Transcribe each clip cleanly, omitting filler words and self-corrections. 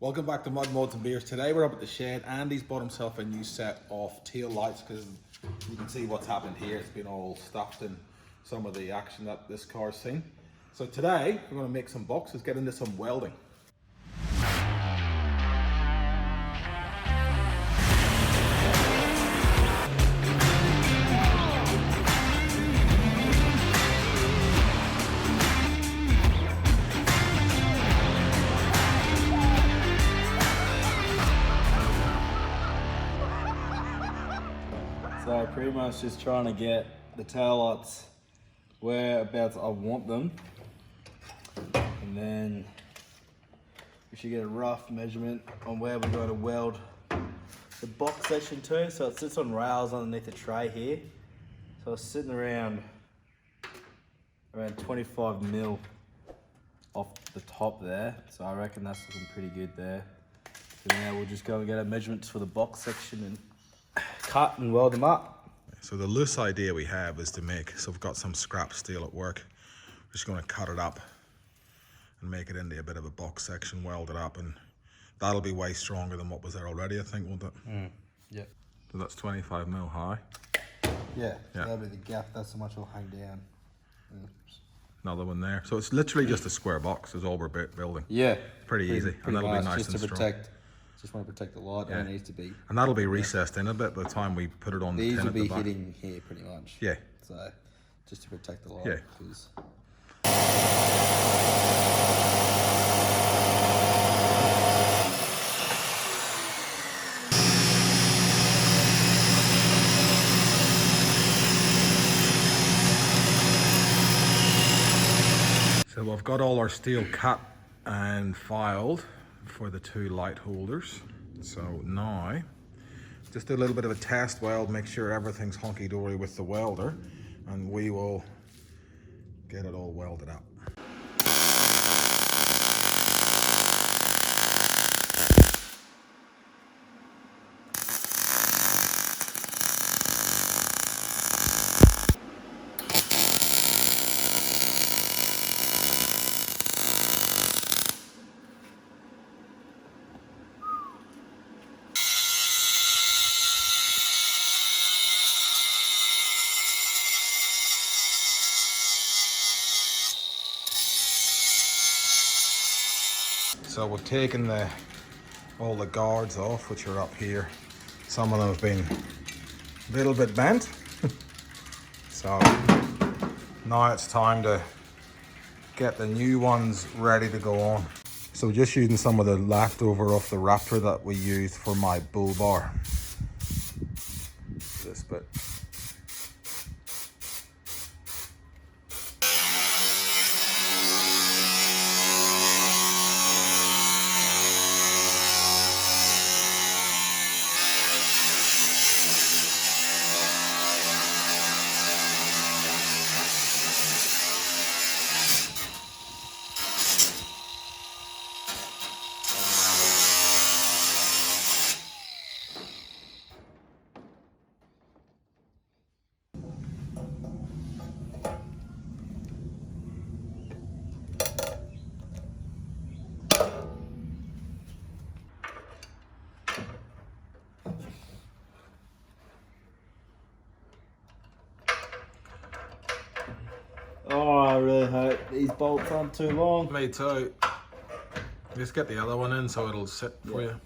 Welcome back to Mud Mods and Beers. Today we're up at the shed. Andy's bought himself a new set of tail lights because you can see what's happened here. It's been all stuffed in some of the action that this car's seen. So today we're going to make some boxes, get into some welding. So pretty much just trying to get the tail lights whereabouts I want them, and then we should get a rough measurement on where we're going to weld the box section to. So it sits on rails underneath the tray here, so it's sitting around 25 mil off the top there, so I reckon that's looking pretty good there. So now we'll just go and get our measurements for the box section and cut and weld them up. So the loose idea we have is to make, so we've got some scrap steel at work. We're just going to cut it up and make it into a bit of a box section, weld it up, and that'll be way stronger than what was there already, I think, won't it? Yeah. So that's 25 mil high. Yeah, that'll be the gap, that's how much will hang down. Another one there. So it's literally just a square box is all we're building. Yeah. Pretty easy, and that'll be nice and strong. Just want to protect the light, and it needs to be. And that'll be recessed in a bit by the time we put it on the tin at the back. These will be hitting here pretty much. Yeah. So, just to protect the light. Yeah. So I've got all our steel cut and filed for the two light holders. So now, just do a little bit of a test weld, make sure everything's honky-dory with the welder, and we will get it all welded up. So we've taken all the guards off, which are up here. Some of them have been a little bit bent. So now it's time to get the new ones ready to go on. So just using some of the leftover off the Raptor that we used for my Bullbar. This bit. Oh, I really hope these bolts aren't too long. Me too. Just get the other one in so it'll sit for you.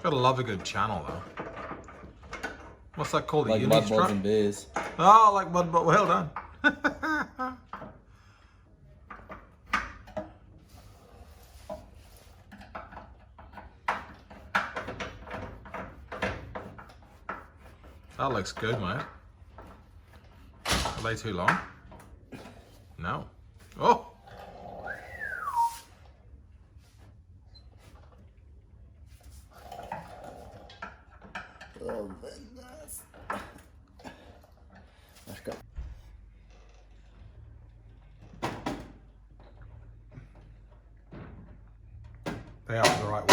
Gotta love a good channel though. What's that called? Like a Mud uni Mods strut? and Beers. Oh, like mud, but well done. That looks good, mate. Are they too long? No. Oh! Oh, goodness. Let's go. They are the right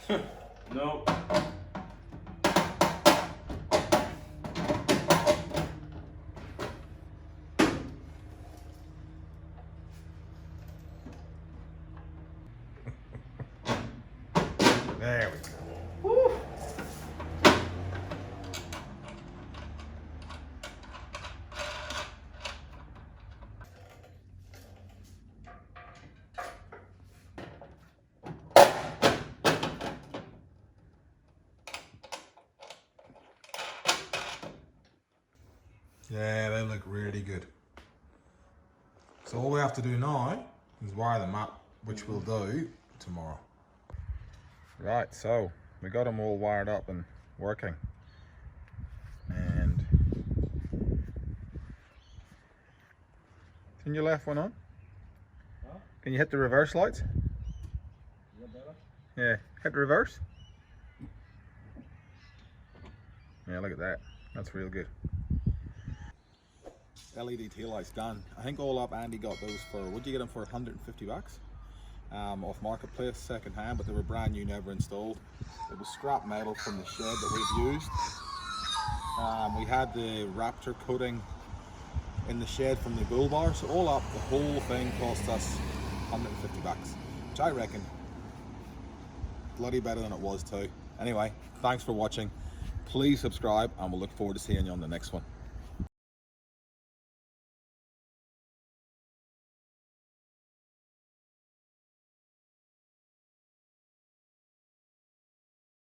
way. No. There we go. Woo. Yeah, they look really good. So all we have to do now is wire them up, which we'll do tomorrow. Right, so we got them all wired up and working. And can you left one on? Huh? Can you hit the reverse lights? Is that better? Yeah, hit the reverse. Yeah, look at that. That's real good. LED taillights done. I think all up Andy got those for, would you get them for 150 bucks? Off marketplace, second hand, but they were brand new, never installed. It was scrap metal from the shed that we've used. We had the Raptor coating in the shed from the Bullbar, so all up the whole thing cost us 150 bucks, which I reckon bloody better than it was too. Anyway, thanks for watching. Please subscribe and we'll look forward to seeing you on the next one.